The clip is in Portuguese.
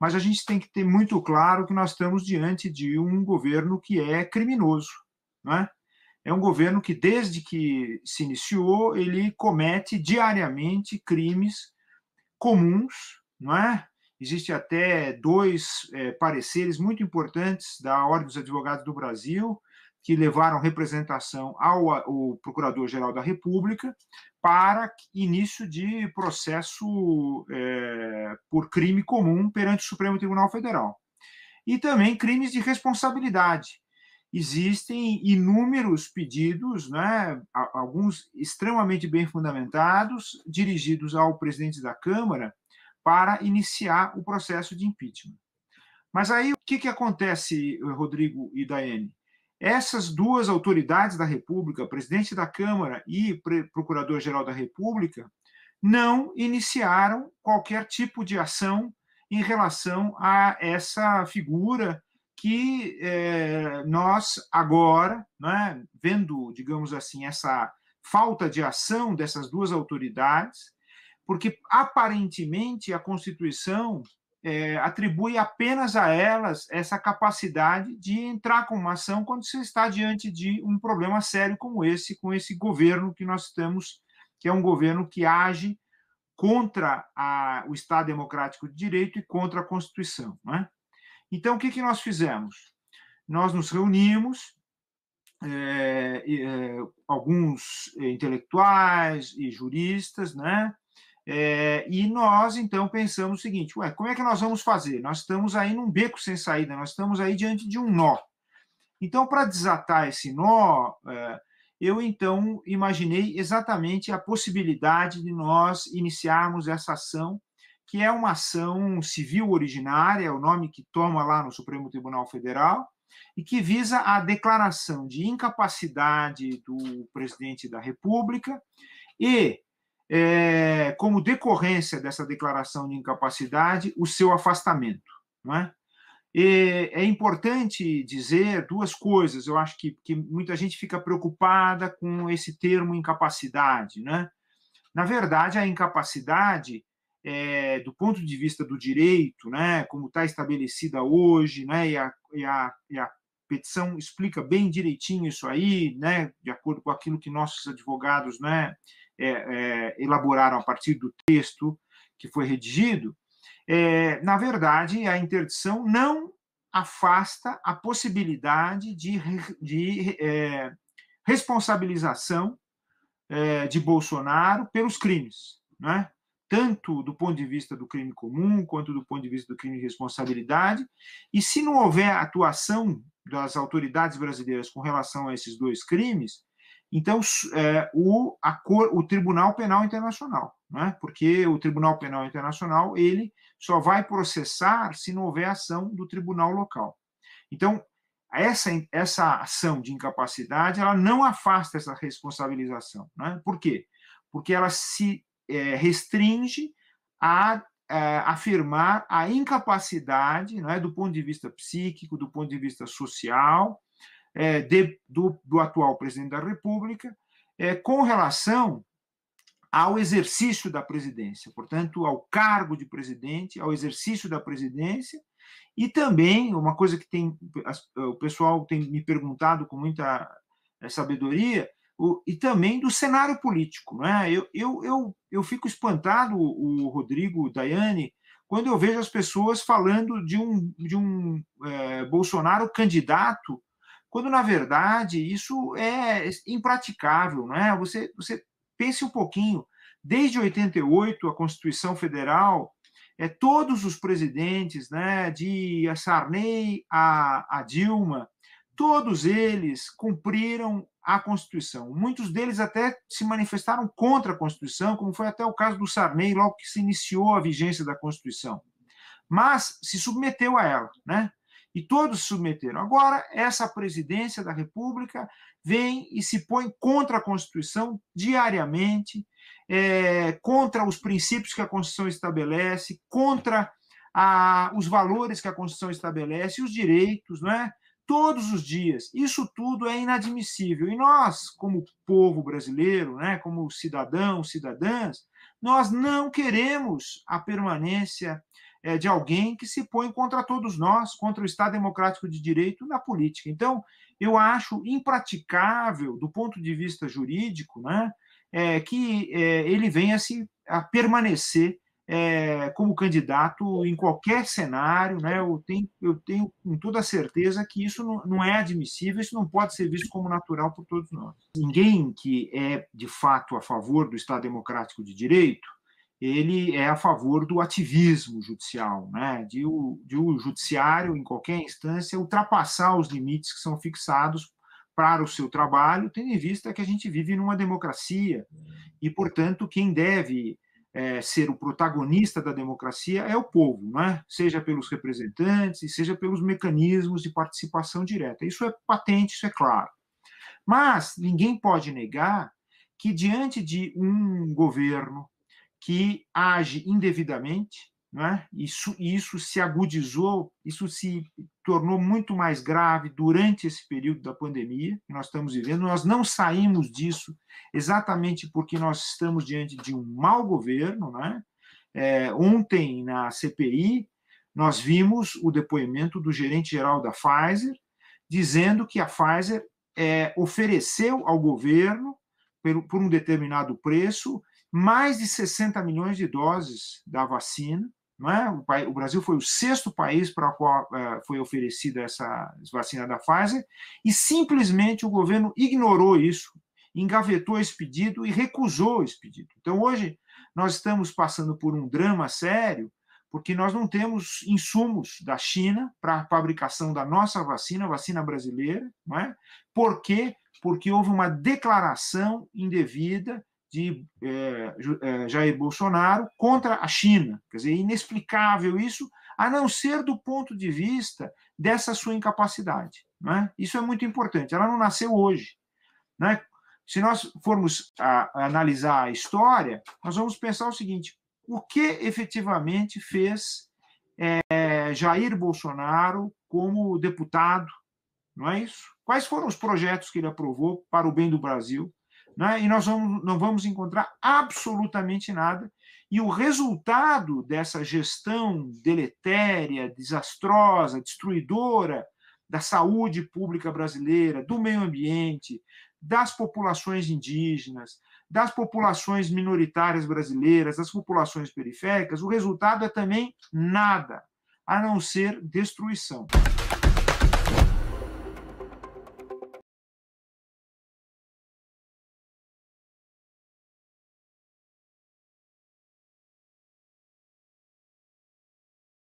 mas a gente tem que ter muito claro que nós estamos diante de um governo que é criminoso, não é? É um governo que, desde que se iniciou, ele comete diariamente crimes comuns, não é? Existem até dois pareceres muito importantes da Ordem dos Advogados do Brasil, que levaram representação ao Procurador-Geral da República para início de processo por crime comum perante o Supremo Tribunal Federal. E também crimes de responsabilidade. Existem inúmeros pedidos, né, alguns extremamente bem fundamentados, dirigidos ao presidente da Câmara para iniciar o processo de impeachment. Mas aí o que acontece, Rodrigo e Daiane? Essas duas autoridades da República, presidente da Câmara e procurador-geral da República, não iniciaram qualquer tipo de ação em relação a essa figura que nós agora, né, vendo, digamos assim, essa falta de ação dessas duas autoridades, porque aparentemente a Constituição atribui apenas a elas essa capacidade de entrar com uma ação quando você está diante de um problema sério como esse, com esse governo que nós estamos, que é um governo que age contra o Estado Democrático de Direito e contra a Constituição, né? Então, o que nós fizemos? Nós nos reunimos, alguns intelectuais e juristas, né? E nós, então, pensamos o seguinte, como é que nós vamos fazer? Nós estamos aí num beco sem saída, nós estamos aí diante de um nó. Então, para desatar esse nó, eu, então, imaginei exatamente a possibilidade de nós iniciarmos essa ação, que é uma ação civil originária, é o nome que toma lá no Supremo Tribunal Federal, e que visa a declaração de incapacidade do presidente da República e, como decorrência dessa declaração de incapacidade, o seu afastamento, não é? E é importante dizer duas coisas, eu acho que muita gente fica preocupada com esse termo incapacidade, né? Na verdade, a incapacidade, do ponto de vista do direito, né, como está estabelecida hoje, né, e a petição explica bem direitinho isso aí, né, de acordo com aquilo que nossos advogados, né, elaboraram a partir do texto que foi redigido. Na verdade, a interdição não afasta a possibilidade de responsabilização de Bolsonaro pelos crimes, né? Tanto do ponto de vista do crime comum, quanto do ponto de vista do crime de responsabilidade. E se não houver atuação das autoridades brasileiras com relação a esses dois crimes, então o Tribunal Penal Internacional, né? Porque o Tribunal Penal Internacional ele só vai processar se não houver ação do tribunal local. Então, essa ação de incapacidade ela não afasta essa responsabilização, né? Por quê? Porque ela se restringe a afirmar a incapacidade, né, do ponto de vista psíquico, do ponto de vista social, do atual presidente da República, com relação ao exercício da presidência, portanto, ao cargo de presidente, ao exercício da presidência, e também, uma coisa que o pessoal tem me perguntado com muita sabedoria, e também do cenário político, né? Eu fico espantado, o Rodrigo, Daiane, quando eu vejo as pessoas falando de um Bolsonaro candidato, quando, na verdade, isso é impraticável, né? Você pense um pouquinho, desde 88, a Constituição Federal, todos os presidentes, né, de Sarney a Dilma, todos eles cumpriram a Constituição. Muitos deles até se manifestaram contra a Constituição, como foi até o caso do Sarney, logo que se iniciou a vigência da Constituição. Mas se submeteu a ela, né? E todos se submeteram. Agora, essa presidência da República vem e se põe contra a Constituição diariamente, contra os princípios que a Constituição estabelece, contra os valores que a Constituição estabelece, os direitos, não é? Todos os dias. Isso tudo é inadmissível. E nós, como povo brasileiro, né, como cidadãos, cidadãs, nós não queremos a permanência de alguém que se põe contra todos nós, contra o Estado Democrático de Direito na política. Então, eu acho impraticável, do ponto de vista jurídico, né, que ele venha a permanecer como candidato em qualquer cenário, né? Eu tenho com toda certeza que isso não é admissível, isso não pode ser visto como natural por todos nós. Ninguém que é, de fato, a favor do Estado Democrático de Direito, ele é a favor do ativismo judicial, né? de o judiciário, em qualquer instância, ultrapassar os limites que são fixados para o seu trabalho, tendo em vista que a gente vive numa democracia e, portanto, quem deve ser o protagonista da democracia é o povo, não é? Seja pelos representantes e seja pelos mecanismos de participação direta. Isso é patente, isso é claro. Mas ninguém pode negar que, diante de um governo que age indevidamente, né? Isso se agudizou, isso se tornou muito mais grave durante esse período da pandemia que nós estamos vivendo. Nós não saímos disso exatamente porque nós estamos diante de um mau governo, né? Ontem, na CPI, nós vimos o depoimento do gerente-geral da Pfizer, dizendo que a Pfizer ofereceu ao governo, por um determinado preço, mais de 60 milhões de doses da vacina. Não é? O Brasil foi o 6º país para o qual foi oferecida essa vacina da Pfizer, e simplesmente o governo ignorou isso, engavetou esse pedido e recusou esse pedido. Então, hoje, nós estamos passando por um drama sério, porque nós não temos insumos da China para a fabricação da nossa vacina, a vacina brasileira. Não é? Por quê? Porque houve uma declaração indevida de Jair Bolsonaro contra a China. Quer dizer, é inexplicável isso, a não ser do ponto de vista dessa sua incapacidade. Não é? Isso é muito importante. Ela não nasceu hoje. Não é? Se nós formos analisar a história, nós vamos pensar o seguinte: o que efetivamente fez Jair Bolsonaro como deputado? Não é isso? Quais foram os projetos que ele aprovou para o bem do Brasil? Né? E nós não vamos encontrar absolutamente nada. E o resultado dessa gestão deletéria, desastrosa, destruidora da saúde pública brasileira, do meio ambiente, das populações indígenas, das populações minoritárias brasileiras, das populações periféricas, o resultado é também nada, a não ser destruição.